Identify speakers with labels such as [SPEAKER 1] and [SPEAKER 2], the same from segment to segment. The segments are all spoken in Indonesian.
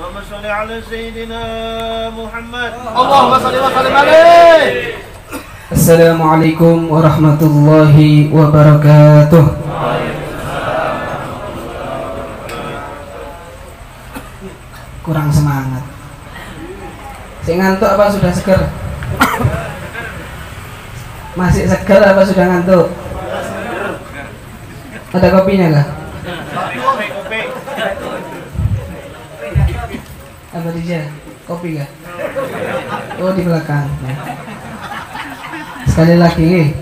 [SPEAKER 1] اللهم صل على سيدنا محمد.
[SPEAKER 2] اللهم صل وسلم عليه.
[SPEAKER 3] Assalamualaikum warahmatullahi wabarakatuh. Kurang semangat. Si ngantuk apa sudah seger? Masih seger apa sudah ngantuk? Ada kopinya kah?
[SPEAKER 1] Kopi.
[SPEAKER 3] Apa dia? Kopi kah? Oh, di belakang. Ya. Sekali lagi.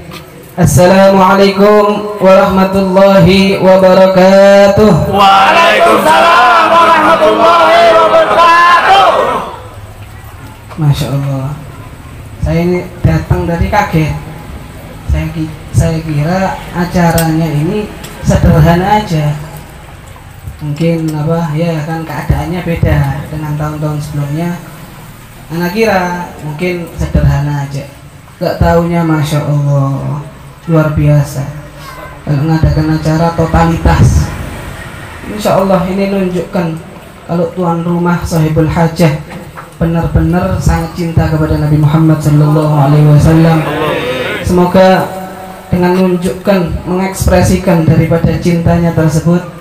[SPEAKER 3] Assalamualaikum warahmatullahi wabarakatuh.
[SPEAKER 2] Waalaikumsalam warahmatullahi wabarakatuh.
[SPEAKER 3] Masya Allah. Saya ini datang dari kaget. Saya kira acaranya ini sederhana aja. Mungkin apa ya kan keadaannya beda dengan tahun-tahun sebelumnya. Anak kira mungkin sederhana aja. Gak taunya Masya Allah luar biasa. Kalau mengadakan acara totalitas, Insya Allah ini menunjukkan kalau tuan rumah sahibul hajah benar-benar sangat cinta kepada Nabi Muhammad SAW. Semoga dengan menunjukkan, mengekspresikan daripada cintanya tersebut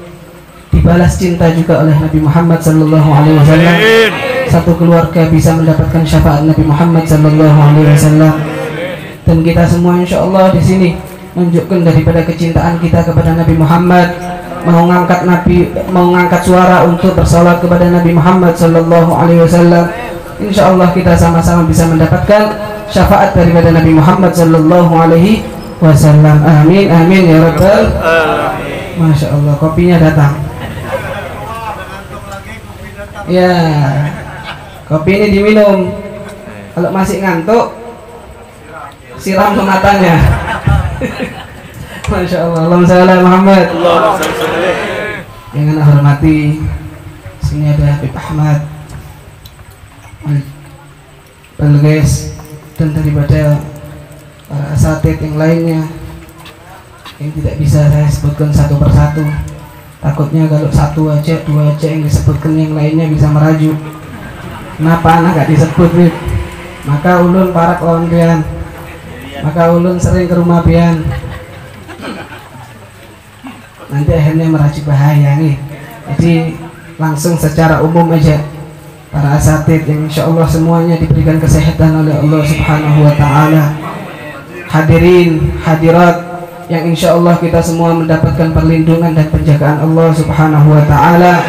[SPEAKER 3] dibalas cinta juga oleh Nabi Muhammad SAW. Satu keluarga bisa mendapatkan syafaat Nabi Muhammad SAW. Dan kita semua insya Allah di sini menunjukkan daripada kecintaan kita kepada Nabi Muhammad, mau ngangkat suara untuk bersalawat kepada Nabi Muhammad SAW. Insya Allah kita sama-sama bisa mendapatkan syafaat daripada Nabi Muhammad SAW. Amin amin ya rabbal alamin. Masya Allah, kopinya datang. Ya, kopi ini diminum. Kalau masih ngantuk, siram ke matanya. Masya Allah. Allahumma shalli ala Muhammad. Yang anda hormati, sini ada Habib Ahmad, Balges, dan daripada para asatid yang lainnya yang tidak bisa saya sebutkan satu persatu. Takutnya kalau satu aja, dua aja yang disebutkan, yang lainnya bisa merajuk. Kenapa anak gak disebut, Bib? Maka ulun parak lawan pian. Maka ulun sering ke rumah pian. Nanti akhirnya merajuk bahaya nih. Jadi langsung secara umum aja, para asatid yang insya Allah semuanya diberikan kesehatan oleh Allah Subhanahu wa Ta'ala. Hadirin, hadirat yang insya Allah kita semua mendapatkan perlindungan dan penjagaan Allah Subhanahu wa Ta'ala,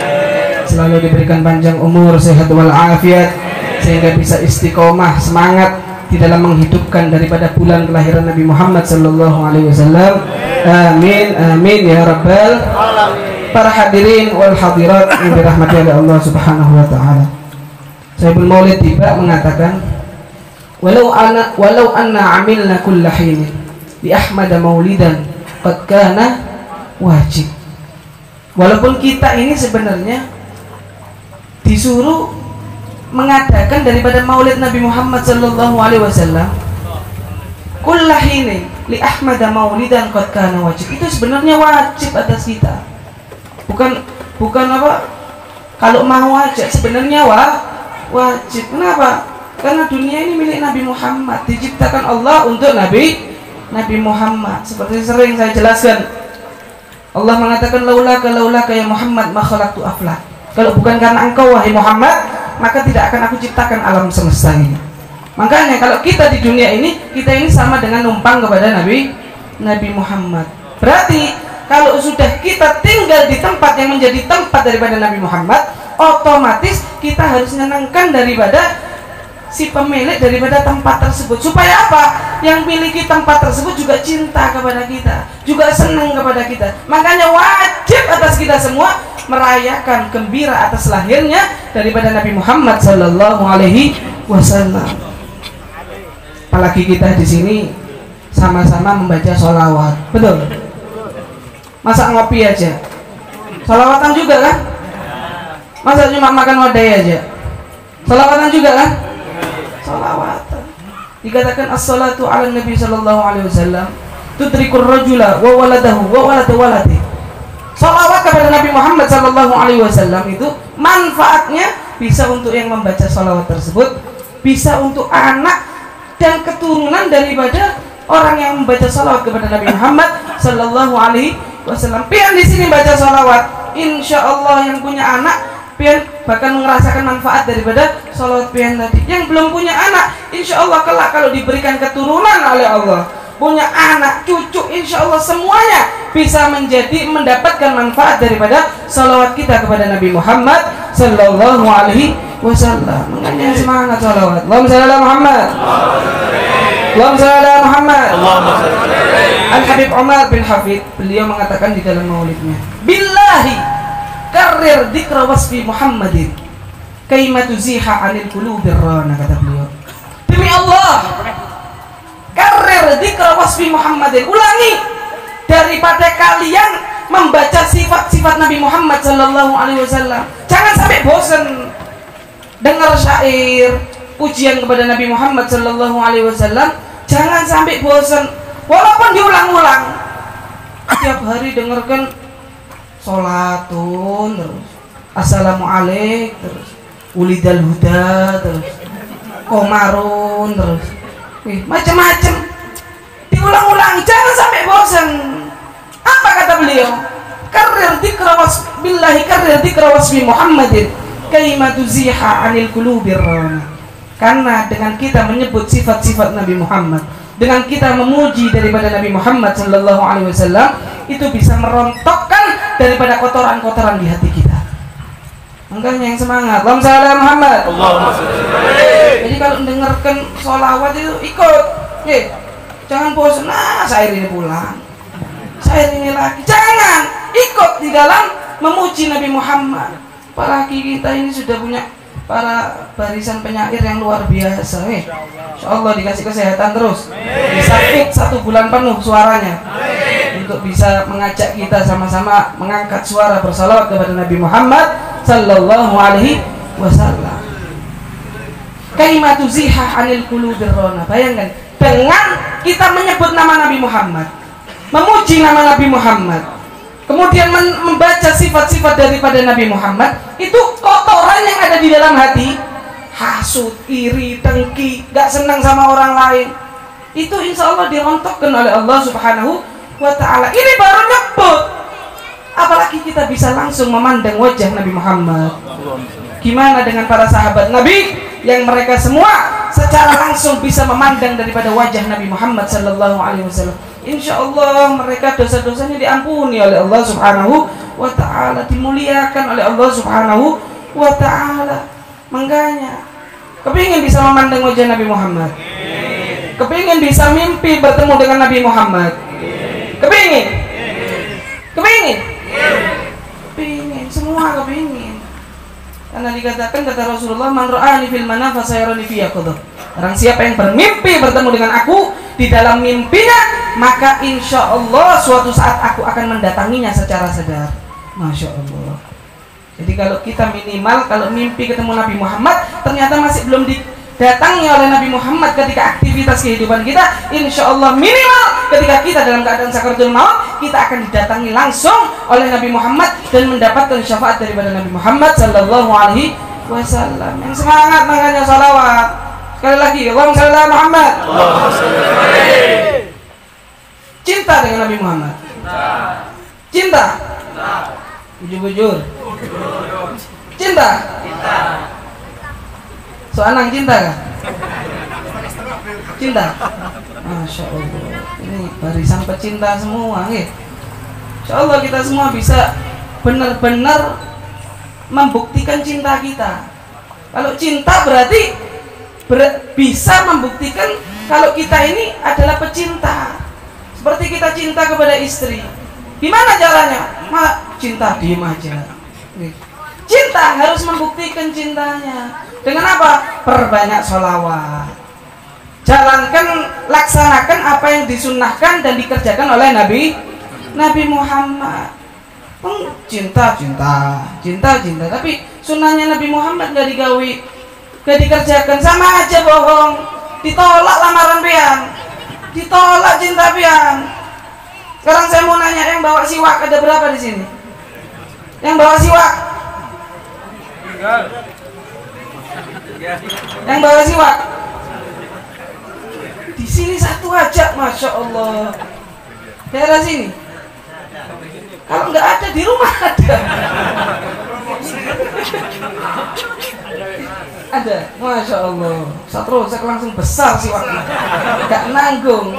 [SPEAKER 3] selalu diberikan panjang umur, sehat walafiat, sehingga bisa istiqomah semangat di dalam menghidupkan daripada bulan kelahiran Nabi Muhammad SAW. Amin amin ya rabbal alamin. Para hadirin wal hadirat yang dirahmati oleh Allah Subhanahu wa Ta'ala, Sayyidul Maulid tiba mengatakan, walau anna amilna kulla hinin li Ahmad maulidan qad kana wajib. Walaupun kita ini sebenarnya disuruh mengadakan daripada maulid Nabi Muhammad SAW kulla hinin li Ahmad maulidan qad kana wajib, itu sebenarnya wajib atas kita. Bukan apa kalau mau aja, sebenarnya wajib. Kenapa? Karena dunia ini milik Nabi Muhammad, diciptakan Allah untuk Nabi Muhammad. Seperti sering saya jelaskan, Allah mengatakan laulaka ya Muhammad ma khalaqtu aflak. Kalau bukan karena engkau wahai Muhammad, maka tidak akan aku ciptakan alam semesta ini. Makanya kalau kita di dunia ini, kita ini sama dengan numpang kepada Nabi Muhammad. Berarti kalau sudah kita tinggal di tempat yang menjadi tempat daripada Nabi Muhammad, otomatis kita harus menyenangkan daripada si pemilik daripada tempat tersebut. Supaya apa? Yang miliki tempat tersebut juga cinta kepada kita, juga senang kepada kita. Makanya wajib atas kita semua merayakan gembira atas lahirnya daripada Nabi Muhammad SAW. Apalagi kita di sini sama-sama membaca sholawat, betul? Masa ngopi aja, sholawatan juga kan? Masa cuma makan wadai aja, sholawatan juga kan? Sholawatan. Dikatakan as-salatu ala Nabi sallallahu alaihi wasallam tudrikur rajula wa waladahu wa walad waladihi. Sholawat kepada Nabi Muhammad sallallahu alaihi wasallam itu manfaatnya bisa untuk yang membaca sholawat tersebut, bisa untuk anak dan keturunan daripada orang yang membaca sholawat kepada Nabi Muhammad Sallallahu Alaihi Wasallam. Pian di sini baca sholawat, insya Allah yang punya anak pian bahkan merasakan manfaat daripada sholawat pian tadi. Yang belum punya anak, insya Allah kelak kalau diberikan keturunan oleh Allah, punya anak, cucu, insya Allah semuanya bisa mendapatkan manfaat daripada salawat kita kepada Nabi Muhammad Sallallahu Alaihi Wasallam. Makanya semangat salawat. Allahumma shalli ala Muhammad. Allahumma shalli ala Muhammad. Al Habib Umar bin Hafid, beliau mengatakan di dalam maulidnya, billahi karir dzikra wasfi Muhammadin kaimatu ziha anil qulubir rana, kata beliau. Demi Allah, karir dzikra wasfi Muhammadin, ulangi daripada kalian membaca sifat-sifat Nabi Muhammad Sallallahu Alaihi Wasallam. Jangan sampai bosan dengar syair pujian kepada Nabi Muhammad Sallallahu Alaihi Wasallam. Jangan sampai bosan, walaupun diulang-ulang. Tiap hari dengarkan sholatun terus, assalamualaikum terus, ulidal huda terus, komarun terus, macam-macam diulang-ulang. Jangan sampai bosan. Apa kata beliau? Karir dzikra billahi karir dzikra wasfi Muhammadin kaimatu ziha anil qulubir rana. Karena dengan kita menyebut sifat-sifat Nabi Muhammad, dengan kita memuji daripada Nabi Muhammad Sallallahu Alaihi Wasallam, itu bisa merontokkan daripada kotoran-kotoran di hati kita. Makanya yang semangat, Allahumma shalli ala Muhammad. Jadi kalau mendengarkan sholawat itu ikut, jangan bosan. Nah, syair ini pulang, syair ini lagi. Jangan, ikut di dalam memuji Nabi Muhammad. Apalagi kita ini sudah punya para barisan penyair yang luar biasa. Insyaallah dikasih kesehatan terus, bisa fit 1 bulan penuh suaranya, untuk bisa mengajak kita sama-sama mengangkat suara bersalawat kepada Nabi Muhammad Sallallahu Alaihi Wasallam. Kalimatu ziha anil qulubir rana. Bayangkan, dengan kita menyebut nama Nabi Muhammad, memuji nama Nabi Muhammad, kemudian membaca sifat-sifat daripada Nabi Muhammad, itu kotoran yang ada di dalam hati, hasut, iri, dengki, gak senang sama orang lain, itu insya Allah dirontokkan oleh Allah Subhanahu wa Ta'ala. Ini baru nyebut, apalagi kita bisa langsung memandang wajah Nabi Muhammad. Gimana dengan para sahabat Nabi yang mereka semua secara langsung bisa memandang daripada wajah Nabi Muhammad Sallallahu Alaihi Wasallam. Insya Allah mereka dosa-dosanya diampuni oleh Allah Subhanahu wa Ta'ala, dimuliakan oleh Allah Subhanahu wa Ta'ala. Makanya kepingin bisa memandang wajah Nabi Muhammad, kepingin bisa mimpi bertemu dengan Nabi Muhammad, kepingin semua kepingin. Karena dikatakan, kata Rasulullah, man ra'ani fil manam fasayarani fi yaqظah. Orang siapa yang bermimpi bertemu dengan aku di dalam mimpinya, maka insya Allah suatu saat aku akan mendatanginya secara sadar. Masya Allah. Jadi kalau kita minimal, kalau mimpi ketemu Nabi Muhammad ternyata masih belum didatangi oleh Nabi Muhammad ketika aktivitas kehidupan kita, insya Allah minimal ketika kita dalam keadaan sakaratul maut, kita akan didatangi langsung oleh Nabi Muhammad dan mendapatkan syafaat daripada Nabi Muhammad Sallallahu Alaihi Wasallam. Yang semangat makanya salawat. Sekali lagi, Allahumma shalli ala Muhammad. Cinta dengan Nabi Muhammad. Cinta. Bujur-bujur. Cinta. Soanang cinta kah? Cinta. Masya Allah. Ini barisan pecinta semua, Insya Allah kita semua bisa benar-benar membuktikan cinta kita. Kalau cinta berarti bisa membuktikan kalau kita ini adalah pecinta. Seperti kita cinta kepada istri, gimana caranya? Cinta diem aja. Cinta harus membuktikan cintanya dengan apa? Perbanyak sholawat, jalankan, laksanakan apa yang disunnahkan dan dikerjakan oleh Nabi Muhammad. Cinta, tapi sunnahnya Nabi Muhammad nggak digawi, gak dikerjakan, sama aja bohong. Ditolak lamaran pian, ditolak cinta pian. Sekarang saya mau nanya, yang bawa siwak ada berapa di sini? Yang bawa siwak? Yang bawa siwak. Di sini satu aja, masya Allah. Daerah sini. Kalau nggak ada di rumah ada. Ada, masya Allah. Satu rosek langsung besar siwaknya. Nggak nanggung.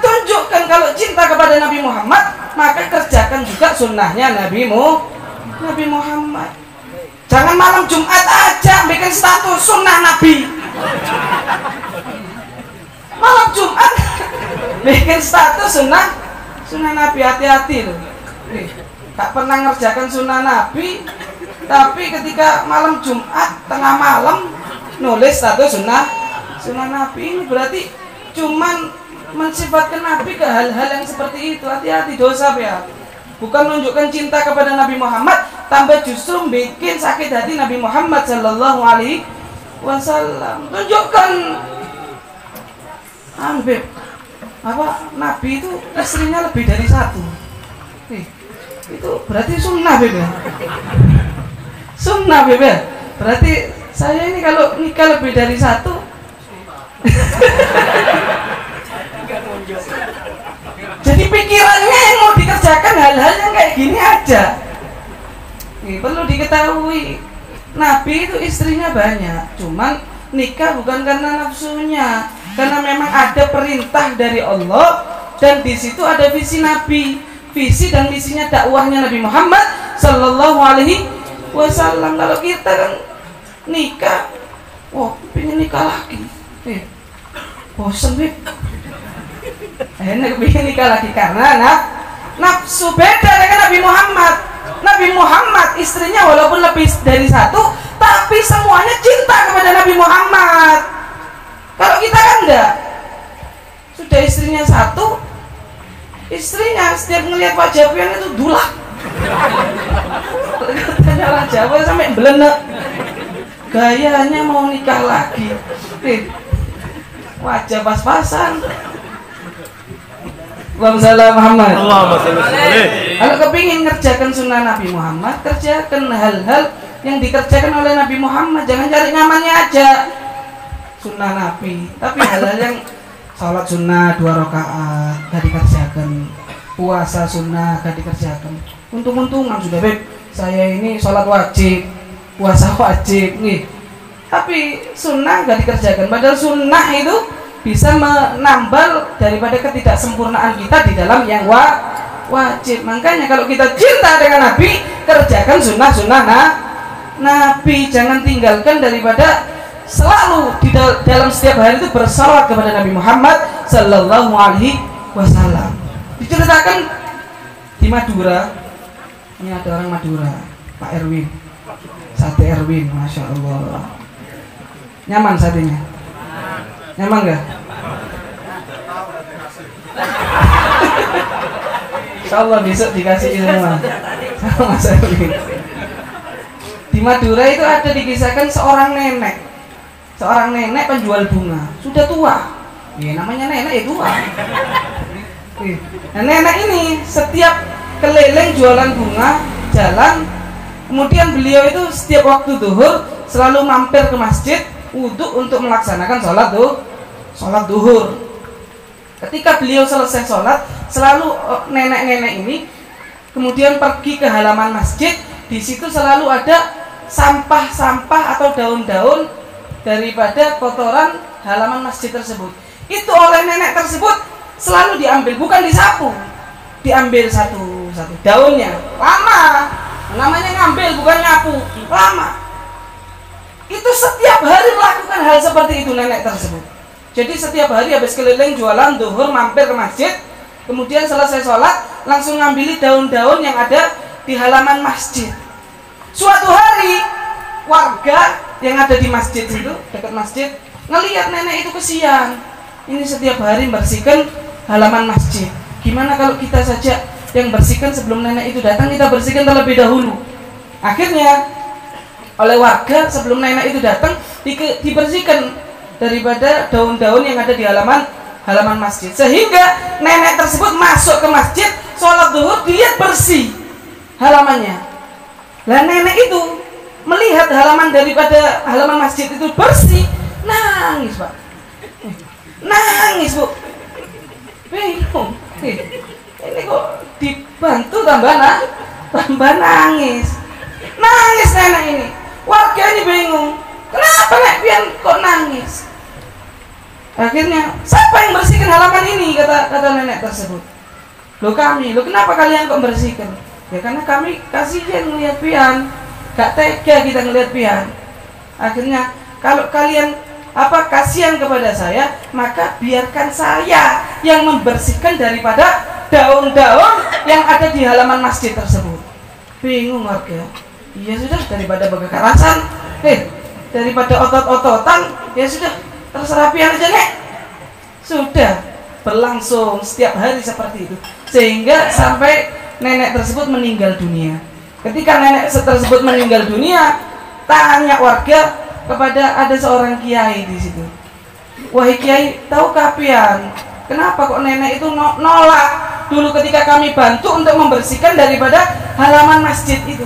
[SPEAKER 3] Tunjukkan kalau cinta kepada Nabi Muhammad, maka kerjakan juga sunnahnya Nabi Muhammad. Jangan malam Jumat aja bikin status sunnah Nabi. Malam Jumat bikin status sunnah Nabi, hati-hati loh. Tak pernah ngerjakan sunnah Nabi, tapi ketika malam Jumat tengah malam nulis status sunnah Nabi. Ini berarti cuman mensifatkan Nabi ke hal-hal yang seperti itu. Hati-hati, dosa ya. Bukan menunjukkan cinta kepada Nabi Muhammad, tambah justru bikin sakit hati Nabi Muhammad Sallallahu Alaihi Wasallam. Tunjukkan, Nabi itu istrinya lebih dari satu. Itu berarti sunnah bebe. Sunnah bebe. Berarti saya ini kalau nikah lebih dari satu. Jadi pikirannya yang mau dikerjakan hal-hal yang kayak gini aja. Perlu diketahui, Nabi itu istrinya banyak, cuman nikah bukan karena nafsunya, karena memang ada perintah dari Allah dan di situ ada visi Nabi, visi dan misinya dakwahnya Nabi Muhammad Sallallahu Alaihi Wasallam. Kalau kita kan nikah, pengen nikah lagi, bosan deh. Enak pengen nikah lagi karena nafsu. Beda dengan Nabi Muhammad. Nabi Muhammad istrinya walaupun lebih dari satu, tapi semuanya cinta kepada Nabi Muhammad. Kalau kita kan enggak. Sudah istrinya satu, istrinya setiap ngelihat wajah pian itu dulak. Katanya orang Jawa sampai belenek. Gayanya mau nikah lagi. Wajah pas-pasan. Allahumma Muhammad. Kalau kepingin ngerjakan sunnah Nabi Muhammad, kerjakan hal-hal yang dikerjakan oleh Nabi Muhammad. Jangan cari nyamannya aja sunnah Nabi, tapi hal-hal yang sholat sunnah 2 rakaat gak dikerjakan, puasa sunnah gak dikerjakan. Untung-untungan sudah beb, saya ini sholat wajib, puasa wajib nih, tapi sunnah gak dikerjakan. Padahal sunnah itu bisa menambal daripada ketidaksempurnaan kita di dalam yang wajib. Makanya kalau kita cinta dengan Nabi, kerjakan sunnah-sunnah Nabi. Jangan tinggalkan daripada selalu di dalam setiap hari itu bersalawat kepada Nabi Muhammad Sallallahu Alaihi Wasallam. Diceritakan di Madura, ini ada orang Madura, Pak Erwin, sate Erwin, masya Allah. Nyaman satenya? Nyaman gak? Insyaallah besok dikasih ilmu sama Mas Erwin. Di Madura itu ada dikisahkan seorang nenek penjual bunga, sudah tua. Ya namanya nenek ya tua. Nah, nenek ini setiap keliling jualan bunga, jalan, kemudian beliau itu setiap waktu zuhur selalu mampir ke masjid wudhu untuk melaksanakan sholat duhur. Ketika beliau selesai sholat, selalu nenek-nenek ini kemudian pergi ke halaman masjid. Di situ selalu ada sampah-sampah atau daun-daun daripada kotoran halaman masjid tersebut. Itu oleh nenek tersebut selalu diambil, bukan disapu, diambil satu-satu daunnya. Lama, namanya ngambil bukan nyapu, lama. Itu setiap hari melakukan hal seperti itu nenek tersebut. Jadi setiap hari habis keliling jualan duhur mampir ke masjid, kemudian selesai sholat langsung ngambil daun-daun yang ada di halaman masjid. Suatu hari warga yang ada di masjid itu, dekat masjid, ngelihat nenek itu kesian. Ini setiap hari bersihkan halaman masjid. Gimana kalau kita saja yang bersihkan sebelum nenek itu datang, kita bersihkan terlebih dahulu. Akhirnya oleh warga sebelum nenek itu datang dibersihkan daripada daun-daun yang ada di halaman masjid, sehingga nenek tersebut masuk ke masjid sholat duhur, dilihat bersih halamannya. Lah nenek itu melihat halaman masjid itu bersih, nangis Pak, nangis Bu, bingung, ini kok dibantu tambah nangis nenek ini, warga ini bingung, kenapa nek pian kok nangis? Akhirnya siapa yang bersihkan halaman ini, kata nenek tersebut. Loh kami, loh kenapa kalian kok bersihkan? Ya karena kami kasihan ngeliat pian, gak tega kita ngeliat pian. Akhirnya kalau kalian kasihan kepada saya, maka biarkan saya yang membersihkan daripada daun-daun yang ada di halaman masjid tersebut. Bingung warga. Iya sudah, daripada kekerasan, daripada otot-ototan, ya sudah, terserah pian aja nek. Sudah berlangsung setiap hari seperti itu, sehingga sampai nenek tersebut meninggal dunia. Ketika nenek tersebut meninggal dunia, tanya warga kepada ada seorang kiai di situ. Wahai kiai, tahukah pian kenapa kok nenek itu nolak dulu ketika kami bantu untuk membersihkan daripada halaman masjid itu?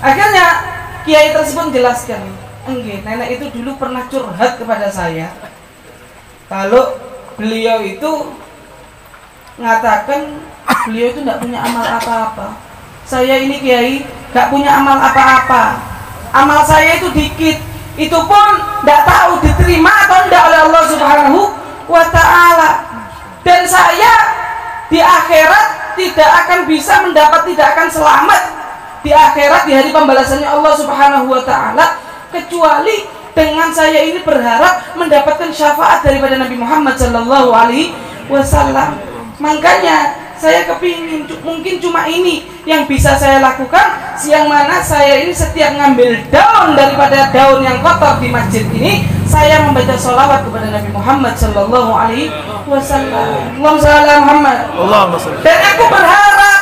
[SPEAKER 3] Akhirnya kiai tersebut menjelaskan, enggak, nenek itu dulu pernah curhat kepada saya. Kalau beliau itu mengatakan beliau itu tidak punya amal apa-apa. Saya ini kiai gak punya amal apa-apa. Amal saya itu dikit. Itu pun tidak tahu diterima atau tidak oleh Allah Subhanahu wa Ta'ala. Dan saya di akhirat tidak akan bisa tidak akan selamat di akhirat, di hari pembalasannya Allah Subhanahu wa Ta'ala, kecuali dengan saya ini berharap mendapatkan syafaat daripada Nabi Muhammad sallallahu alaihi wasallam. Makanya saya kepingin mungkin cuma ini yang bisa saya lakukan, siang mana saya ini setiap ngambil daun daripada daun yang kotor di masjid ini, saya membaca sholawat kepada Nabi Muhammad sallallahu alaihi wasallam. Allahumma shalli ala Muhammad. Dan aku berharap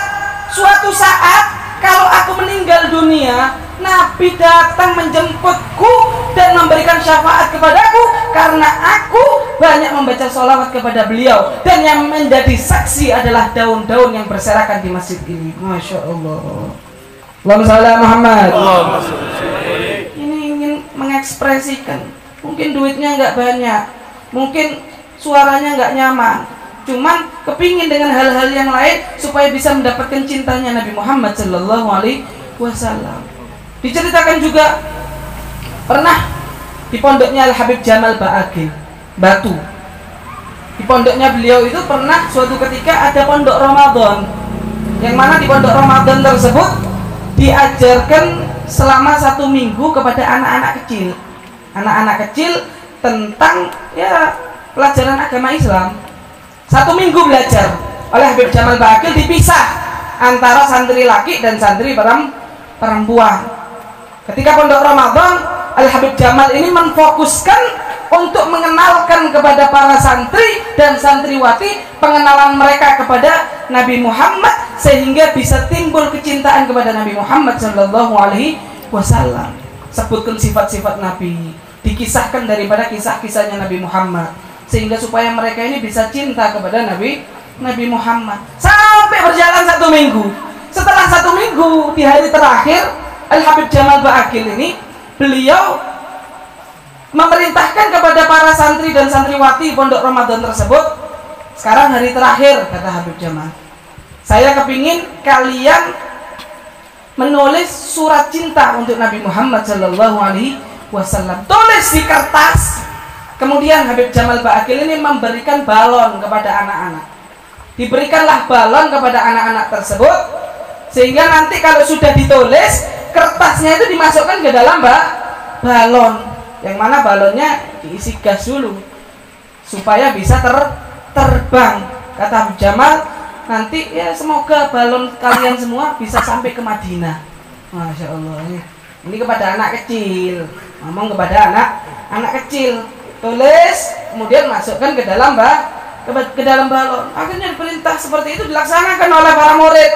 [SPEAKER 3] suatu saat kalau aku meninggal dunia, Nabi datang menjemputku dan memberikan syafaat kepadaku karena aku banyak membaca sholawat kepada beliau, dan yang menjadi saksi adalah daun-daun yang berserakan di masjid ini. Masya Allah. Allahumma shalli ala Muhammad. Ini ingin mengekspresikan, mungkin duitnya nggak banyak, mungkin suaranya nggak nyaman, cuman kepingin dengan hal-hal yang lain supaya bisa mendapatkan cintanya Nabi Muhammad sallallahu alaihi wasallam. Diceritakan juga pernah di pondoknya Al Habib Jamal Ba'agil Batu. Di pondoknya beliau itu pernah suatu ketika ada pondok Ramadan, yang mana di pondok Ramadan tersebut diajarkan selama 1 minggu kepada anak-anak kecil tentang ya pelajaran agama Islam. 1 minggu belajar oleh Habib Jamal Ba'agil, dipisah antara santri laki dan santri perempuan. Ketika pondok Ramadan, Al Habib Jamal ini memfokuskan untuk mengenalkan kepada para santri dan santriwati pengenalan mereka kepada Nabi Muhammad, sehingga bisa timbul kecintaan kepada Nabi Muhammad sallallahu alaihi wasallam. Sebutkan sifat-sifat Nabi, dikisahkan daripada kisah-kisahnya Nabi Muhammad, sehingga supaya mereka ini bisa cinta kepada Nabi Muhammad. Sampai berjalan 1 minggu. Setelah 1 minggu, di hari terakhir Al Habib Jamal Ba'agil ini, beliau memerintahkan kepada para santri dan santriwati pondok Ramadan tersebut, sekarang hari terakhir, kata Habib Jamal, saya kepingin kalian menulis surat cinta untuk Nabi Muhammad sallallahu alaihi wasallam. Tulis di kertas. Kemudian Habib Jamal Ba'agil ini memberikan balon kepada anak-anak. Diberikanlah balon kepada anak-anak tersebut, sehingga nanti kalau sudah ditulis, kertasnya itu dimasukkan ke dalam balon, yang mana balonnya diisi gas dulu supaya bisa terbang. Kata Habib Jamal, nanti ya semoga balon kalian semua bisa sampai ke Madinah. Masya Allah. Ini kepada anak kecil, ngomong kepada anak kecil, tulis kemudian masukkan ke dalam balon. Akhirnya perintah seperti itu dilaksanakan oleh para murid.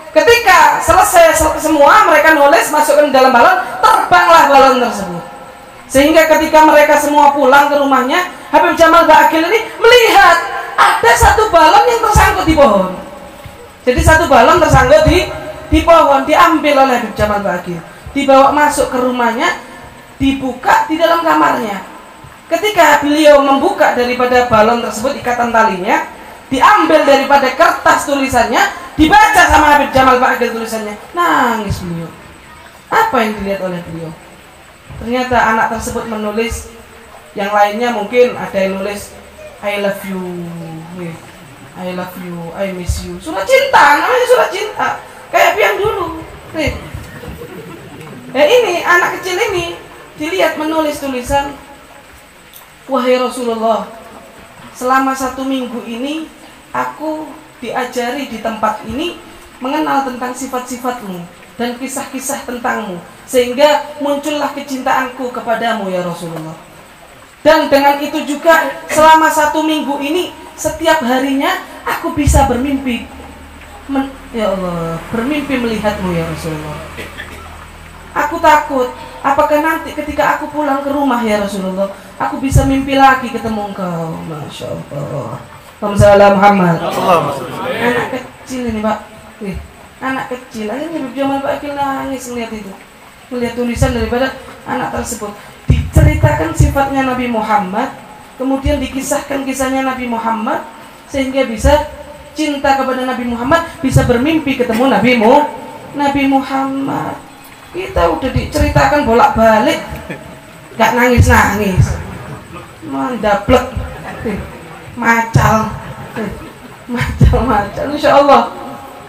[SPEAKER 3] Ketika selesai semua, mereka nulis, masukkan ke dalam balon, terbanglah balon tersebut. Sehingga ketika mereka semua pulang ke rumahnya, Habib Jamal Ba'agil ini melihat ada 1 balon yang tersangkut di pohon. Jadi 1 balon tersangkut di pohon, diambil oleh Habib Jamal Ba'agil. dibawa masuk ke rumahnya, dibuka di dalam kamarnya. Ketika beliau membuka daripada balon tersebut, ikatan talinya, diambil daripada kertas tulisannya, dibaca sama Habib Jamal Ba'agil tulisannya, nangis beliau. Apa yang dilihat oleh beliau? Ternyata anak tersebut menulis, yang lainnya mungkin ada yang nulis I love you, I love you, I miss you. Surat cinta, namanya surat cinta, kayak yang dulu. Ini anak kecil ini dilihat menulis tulisan, wahai Rasulullah, selama 1 minggu ini aku diajari di tempat ini mengenal tentang sifat-sifatmu dan kisah-kisah tentangmu, sehingga muncullah kecintaanku kepadamu ya Rasulullah. Dan dengan itu juga selama 1 minggu ini setiap harinya aku bisa bermimpi, ya Allah, bermimpi melihatmu ya Rasulullah. Aku takut, apakah nanti ketika aku pulang ke rumah ya Rasulullah, aku bisa mimpi lagi ketemu engkau. Masya Allah. Allahumma Muhammad. Anak kecil ini Pak, anak kecil. Akhirnya Habib Jamal Ba'agil nangis melihat itu, melihat tulisan daripada anak tersebut. Diceritakan sifatnya Nabi Muhammad, kemudian dikisahkan kisahnya Nabi Muhammad, sehingga bisa cinta kepada Nabi Muhammad, bisa bermimpi ketemu Nabi Muhammad. Kita udah diceritakan bolak-balik, gak nangis-nangis, mandablek, macal, Insya Allah.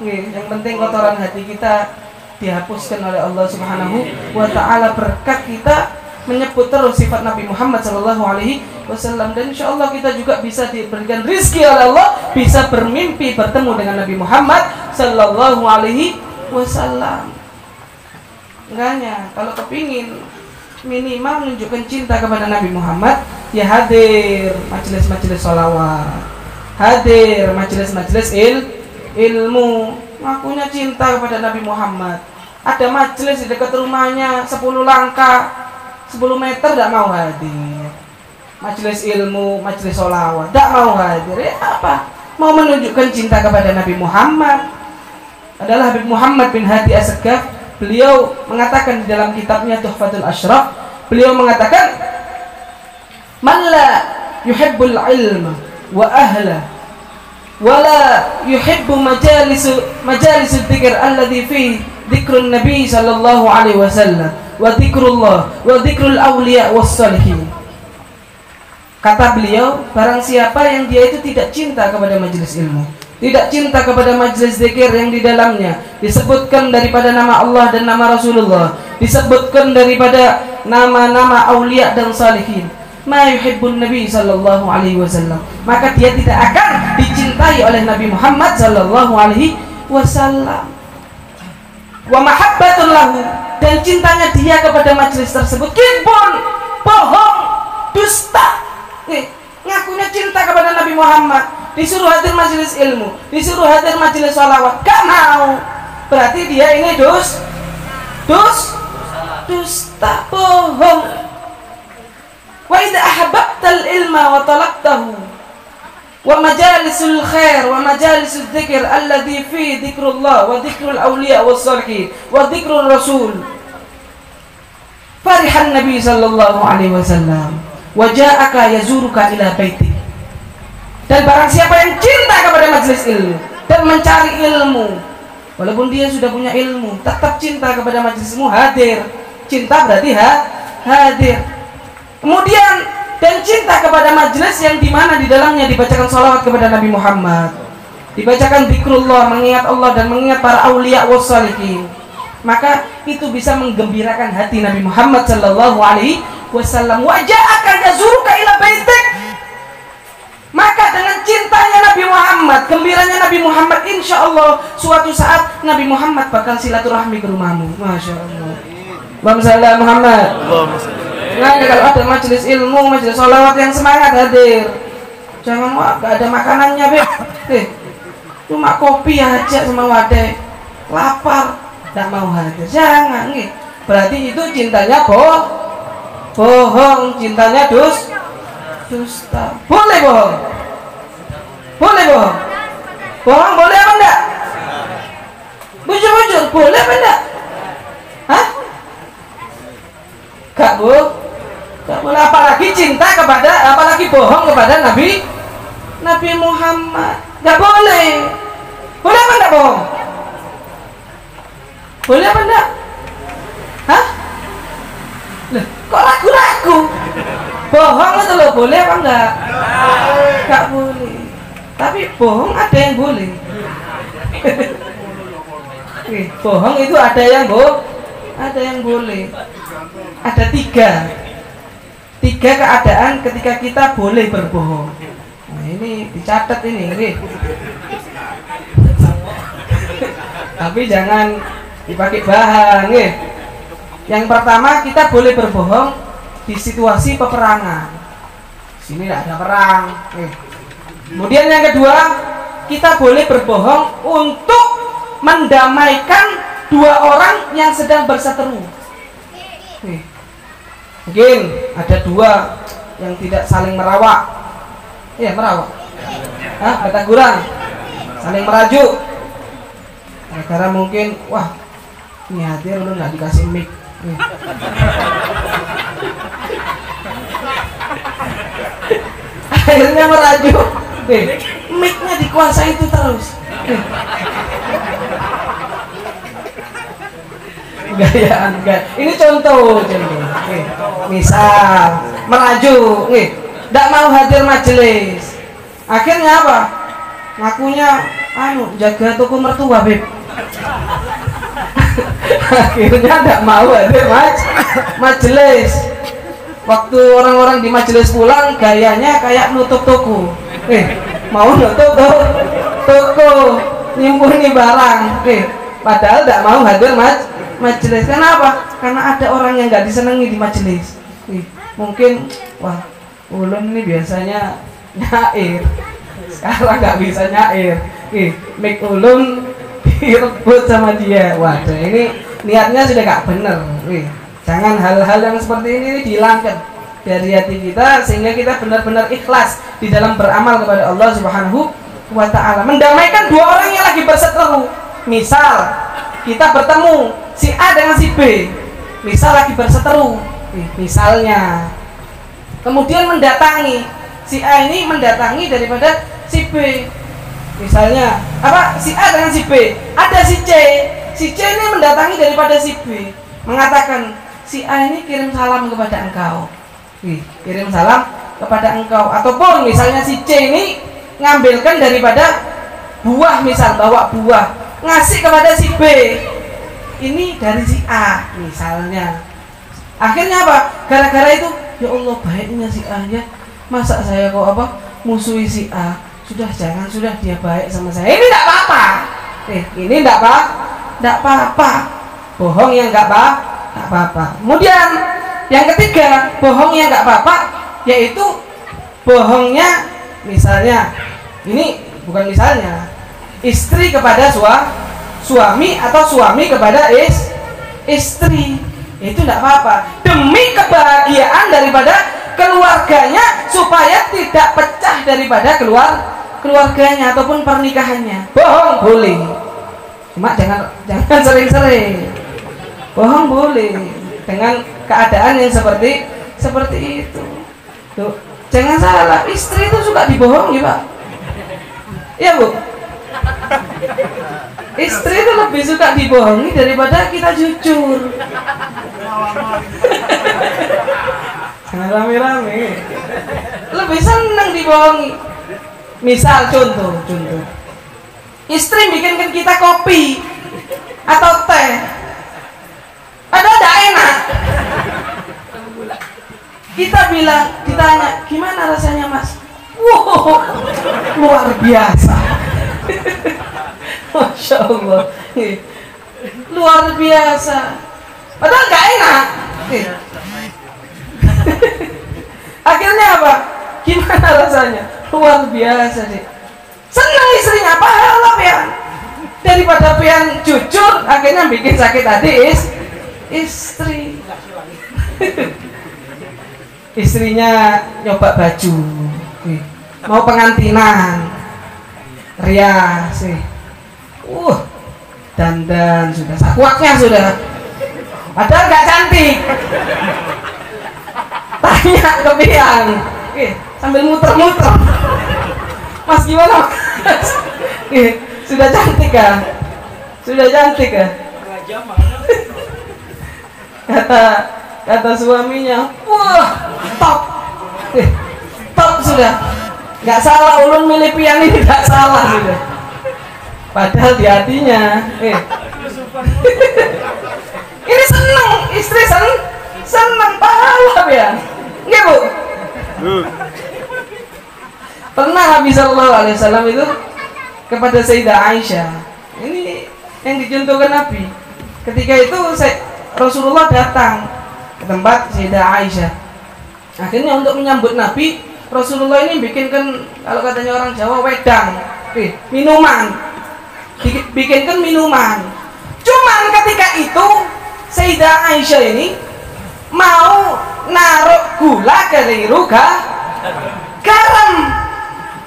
[SPEAKER 3] Yang penting kotoran hati kita dihapuskan oleh Allah Subhanahu wa Ta'ala, berkat kita menyebut terus sifat Nabi Muhammad Sallallahu Alaihi Wasallam, dan insya Allah kita juga bisa diberikan rizki oleh Allah, bisa bermimpi bertemu dengan Nabi Muhammad Sallallahu Alaihi Wasallam. Enggaknya, kalau kepingin minimal menunjukkan cinta kepada Nabi Muhammad, ya hadir majelis-majelis sholawat, hadir majelis-majelis ilmu, ngakunya cinta kepada Nabi Muhammad. Ada majelis di dekat rumahnya 10 langkah, 10 meter, tidak mau hadir. Majelis ilmu, majelis sholawat, tidak mau hadir. Ya apa? Mau menunjukkan cinta kepada Nabi Muhammad. Adalah Habib Muhammad bin Hadi As-Segaf. Beliau mengatakan di dalam kitabnya Tuhfatul Ashraf, beliau mengatakan, man la yuhibbul ilma wa ahla wa la yuhibbu majalisul dzikr alladhi fi dzikrun nabi sallallahu alaihi wasallam wa dzikrullah wa dzikrul awliya was salihin. Kata beliau, barang siapa yang dia itu tidak cinta kepada majelis ilmu, tidak cinta kepada majelis zikir yang di dalamnya disebutkan daripada nama Allah dan nama Rasulullah, disebutkan daripada nama-nama aulia dan salihin, ma yuhibbun Nabi sallallahu alaihi wasallam, maka dia tidak akan dicintai oleh Nabi Muhammad sallallahu alaihi wasallam. Wa mahabbatun lahu, dan cintanya dia kepada majelis tersebut kibun, bohong, dusta. Ngakunya cinta kepada Nabi Muhammad, disuruh hadir majelis ilmu, disuruh hadir majelis sholawat, gak mau. Berarti dia ini dusta, bohong. Wa idza ahabbtal ilma wa talaqtahu wa majalisul khair wa majalisul dzikr alladhi fi dzikrullah wa dzikrul awliya was salihin wa dzikrul rasul, farihan Nabi sallallahu alaihi wasallam wa ja'aka yazuruka ila baiti. Dan barang siapa yang cinta kepada majelis ilmu dan mencari ilmu, walaupun dia sudah punya ilmu, tetap cinta kepada majelismu, hadir. Cinta berarti hadir. Kemudian, dan cinta kepada majelis yang dimana di dalamnya dibacakan sholawat kepada Nabi Muhammad, dibacakan zikrullah, mengingat Allah dan mengingat para aulia was salihin, maka itu bisa menggembirakan hati Nabi Muhammad sallallahu alaihi wasallam. Wa ja'aka yazuruka ila baitik, maka dengan cintanya Nabi Muhammad, gembiranya Nabi Muhammad, insya Allah suatu saat Nabi Muhammad bakal silaturahmi ke rumahmu. Masya Allah. Allahumma Muhammad. Nah, kalau ada majelis ilmu, majelis sholawat yang semangat, hadir. Jangan gak ada makanannya, Beb. Cuma kopi aja sama wadah. Lapar, gak mau hadir. Jangan, nih. Berarti itu cintanya bohong, cintanya dusta. Boleh bohong? Boleh bohong? Bohong boleh apa enggak? Bujur-bujur boleh apa enggak? Hah? kepada, apalagi bohong kepada Nabi Muhammad. Nggak boleh. Boleh apa enggak bohong? Boleh apa enggak? Hah? Loh, kok ragu-ragu? Bohong itu loh, boleh apa enggak? Enggak boleh. Tapi bohong ada yang boleh. Bohong itu ada yang boleh. Ada tiga keadaan ketika kita boleh berbohong. Nah, ini dicatat ini. Tapi jangan dipakai bahan, nih. Yang pertama, kita boleh berbohong di situasi peperangan. Sini tidak ada perang. Kemudian yang kedua, kita boleh berbohong untuk mendamaikan dua orang yang sedang berseteru. Mungkin ada dua yang tidak saling merawak. Iya, merawak. Kata kurang. Saling merajuk. Karena mungkin, wah, ini hadir lu nggak dikasih mic. Akhirnya merajuk. Mic-nya dikuasai itu terus. Gayaan. Ini contoh. Misal merajuk, nggak mau hadir majelis. Akhirnya apa? Ngakunya jaga toko mertua, Beb. Akhirnya nggak mau hadir majelis. Waktu orang-orang di majelis pulang, gayanya kayak nutup toko. Mau nutup toko, nyimpuni barang. Padahal nggak mau hadir majelis. Kenapa? Karena ada orang yang nggak disenangi di majelis. Mungkin, wah, ulun ini biasanya nyair, sekarang nggak bisa nyair. Mik ulun direbut sama dia. Waduh, ini niatnya sudah nggak bener. Jangan hal-hal yang seperti ini dihilangkan dari hati kita, sehingga kita benar-benar ikhlas di dalam beramal kepada Allah Subhanahu wa Ta'ala. Mendamaikan dua orang yang lagi berseteru. Misal kita bertemu si A dengan si B, misal lagi berseteru, misalnya, kemudian mendatangi si A ini mendatangi daripada si B, misalnya apa, si A dengan si B, ada si C ini mendatangi daripada si B, mengatakan si A ini kirim salam kepada engkau, kirim salam kepada engkau, ataupun misalnya si C ini ngambilkan daripada buah, misal bawa buah ngasih kepada si B, ini dari si A misalnya. Akhirnya apa? Gara-gara itu, ya Allah baiknya si A ya, masa saya kok musuhi si A. Sudah dia baik sama saya. Ini tidak apa-apa. Ini tidak apa-apa. Bohong yang nggak apa-apa. Kemudian yang ketiga, bohong yang nggak apa-apa, yaitu bohongnya misalnya, ini bukan misalnya, istri kepada suami atau suami kepada istri, itu tidak apa-apa, demi kebahagiaan daripada keluarganya, supaya tidak pecah daripada keluarganya ataupun pernikahannya. Bohong boleh, cuma jangan sering-sering. Bohong boleh dengan keadaan yang seperti itu. Tuh, jangan salah, istri itu suka dibohongi, Pak. Iya, Bu. Istri itu lebih suka dibohongi daripada kita jujur. Jangan rame-rame. Lebih senang dibohongi. Misal contoh. Istri bikinkan kita kopi atau teh, padahal tidak enak. Kita bilang, ditanya, gimana rasanya, Mas? Wow, luar biasa. Masya Allah, luar biasa. Padahal nggak enak. Akhirnya apa? Gimana rasanya? Luar biasa sih. Senang istrinya, pahala pian. Daripada pian jujur, akhirnya bikin sakit hati istri. Istrinya nyoba baju, mau pengantinan, rias sih. Dandan sudah, sakuaknya sudah, padahal nggak cantik. Tanya ke pian, sambil muter-muter. Mas gimana? Sudah cantik kan? Sudah cantik kan? Kata suaminya, wah top, top sudah. Nggak salah ulun milih pian ini, nggak salah sudah. Padahal di hatinya, ini seneng, istri seneng pahala ya, nggak bu? Pernah Nabi Sallallahu Alaihi Wasallam itu kepada Sayyidah Aisyah, ini yang dicontohkan Nabi. Ketika itu Rasulullah datang ke tempat Sayyidah Aisyah. Akhirnya untuk menyambut Nabi, Rasulullah ini bikinkan, kalau katanya orang Jawa, wedang, minuman, bikinkan minuman. Cuman ketika itu Sayyidah Aisyah ini mau naruh gula keliru garam.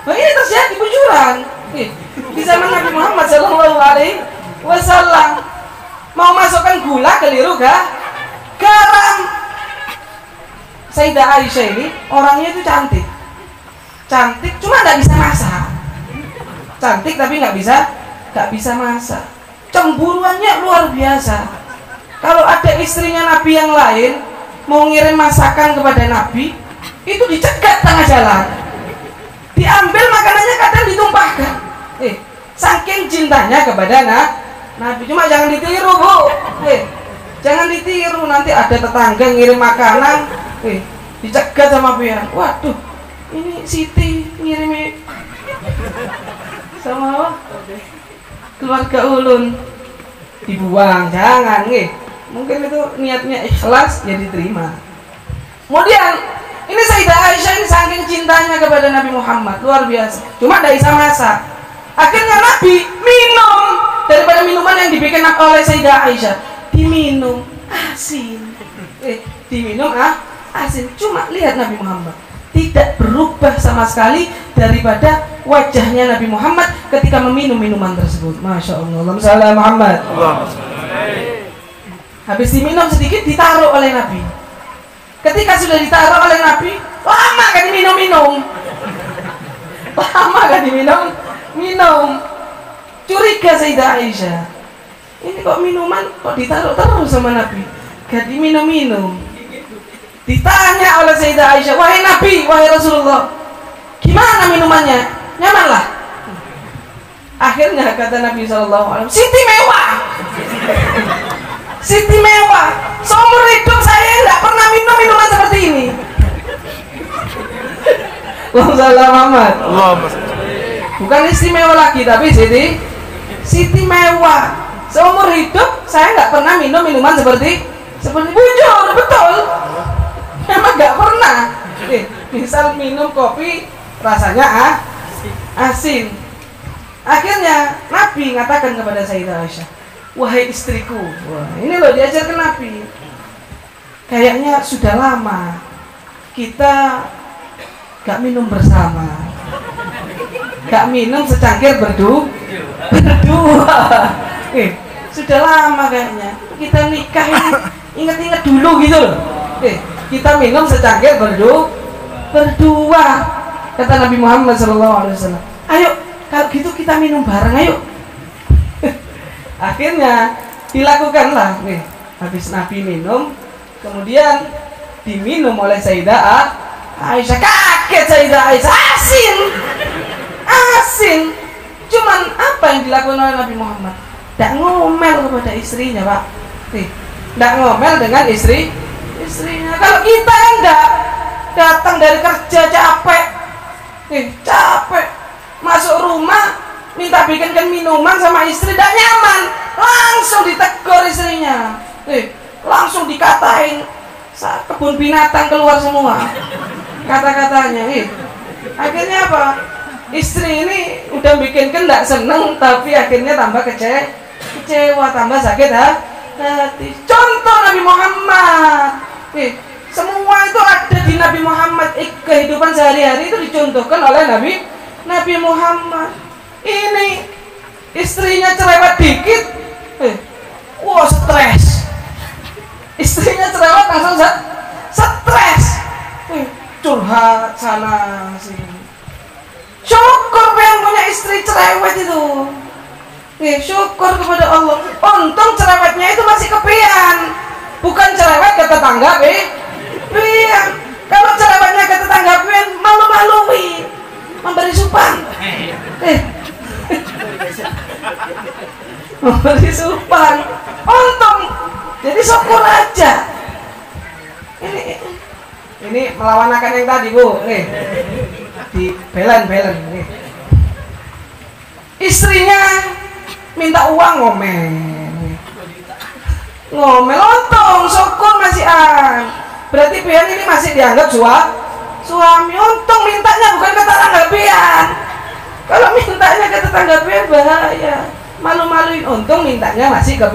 [SPEAKER 3] Nah, ini terjadi bujuran di zaman Nabi Muhammad Sallallahu Alaihi Wasallam. Mau masukkan gula keliru garam. Sayyidah Aisyah ini orangnya itu cantik cuma nggak bisa masak. Cantik tapi nggak bisa masak. Cemburuannya luar biasa. Kalau ada istrinya Nabi yang lain mau ngirim masakan kepada Nabi, itu dicegat tengah jalan, diambil makanannya, kadang ditumpahkan. Saking cintanya kepada Nabi. Cuma jangan ditiru bu, jangan ditiru, nanti ada tetangga ngirim makanan, dicegat sama pian. Waduh, ini Siti ngirimi sama keluarga ulun, dibuang, jangan mungkin itu niatnya ikhlas ya diterima. Kemudian ini Sayyidah Aisyah ini saking cintanya kepada Nabi Muhammad luar biasa, cuma tidak bisa masak. Akhirnya Nabi minum daripada minuman yang dibikin oleh Sayyidah Aisyah, diminum asin, diminum asin. Cuma lihat Nabi Muhammad tidak berubah sama sekali daripada wajahnya Nabi Muhammad ketika meminum minuman tersebut. Masya Allah. Allahumma shalli ala Muhammad. Habis diminum sedikit ditaruh oleh Nabi. Ketika sudah ditaruh oleh Nabi, lama kan diminum-minum. Lama kan diminum. Curiga Sayyidah Aisyah, ini kok minuman kok ditaruh terus sama Nabi, gak diminum-minum. Ditanya oleh Sayyidah Aisyah, wahai Nabi, wahai Rasulullah, gimana minumannya? Nyaman lah. Akhirnya kata Nabi SAW, Siti mewah. Siti mewah. Seumur hidup saya nggak pernah minum minuman seperti ini. Muhammad. Bukan istimewa lagi, tapi Siti mewah. Seumur hidup saya nggak pernah minum minuman seperti bujur, betul. Memang nggak pernah. Misal minum kopi rasanya asin. Akhirnya Nabi mengatakan kepada Sayyidah Aisyah, wahai istriku, wah, ini loh diajarkan Nabi. Kayaknya sudah lama kita gak minum bersama, gak minum secangkir berdua. Sudah lama kayaknya kita nikah ini, ingat-ingat dulu gitu loh. Kita minum secangkir berdua. Kata Nabi Muhammad SAW, ayo kalau gitu kita minum bareng, ayo. Akhirnya dilakukanlah. Habis Nabi minum, kemudian diminum oleh Sayyidah Aisyah. Kaget Sayyidah Aisyah, asin. Cuman apa yang dilakukan oleh Nabi Muhammad? Tidak ngomel kepada istrinya, Pak. Tidak ngomel dengan istrinya. Kalau kita enggak, datang dari kerja capek, masuk rumah minta bikinkan minuman sama istri, tidak nyaman, langsung ditegur istrinya, langsung dikatain kebun binatang keluar semua kata-katanya. Akhirnya apa? Istri ini udah bikinkan tidak seneng, tapi akhirnya tambah kecewa, tambah sakit hati. Contoh Nabi Muhammad, semua itu ada di Nabi Muhammad. Kehidupan sehari-hari itu dicontohkan oleh Nabi Muhammad. Ini istrinya cerewet dikit, wah stres. Istrinya cerewet langsung stres. curhat sana sini. Syukur yang punya istri cerewet itu. Syukur kepada Allah. Untung cerewetnya itu masih kepian, bukan cerewet ke tetangga pian. Kalau cerewetnya ke tetangga pian, malu-maluin, memberi supan. Memberi supan. Untung. Jadi syukur aja. Ini melawan yang tadi, Bu. Nih. Di belen. Nih. Istrinya minta uang ngomel untung syukur masih berarti pian ini masih dianggap suami. Untung mintanya bukan ke tetangga pian. Kalau mintanya ke tetangga pian bahaya, malu-maluin. Untung mintanya masih ke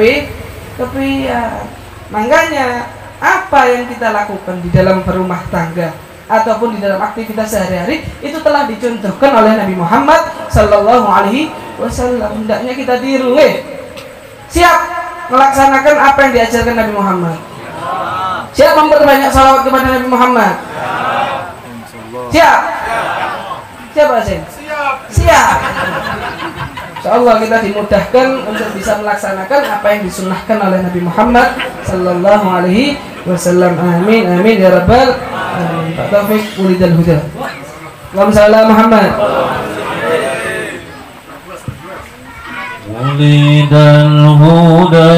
[SPEAKER 3] pian. Makanya apa yang kita lakukan di dalam berumah tangga ataupun di dalam aktivitas sehari-hari itu telah dicontohkan oleh Nabi Muhammad Sallallahu Alaihi Wasallam. Hendaknya kita tiru, siap melaksanakan apa yang diajarkan Nabi Muhammad. Siap memperbanyak salawat kepada Nabi Muhammad. Siap. Siap, Asin? Siap. Insyaallah kita dimudahkan untuk bisa melaksanakan apa yang disunnahkan oleh Nabi Muhammad Sallallahu Alaihi Wasallam. Amin amin ya rabbal alamin. Pak Taufik ulidal huda. Allahumma shalli ala Muhammad. Ulidal huda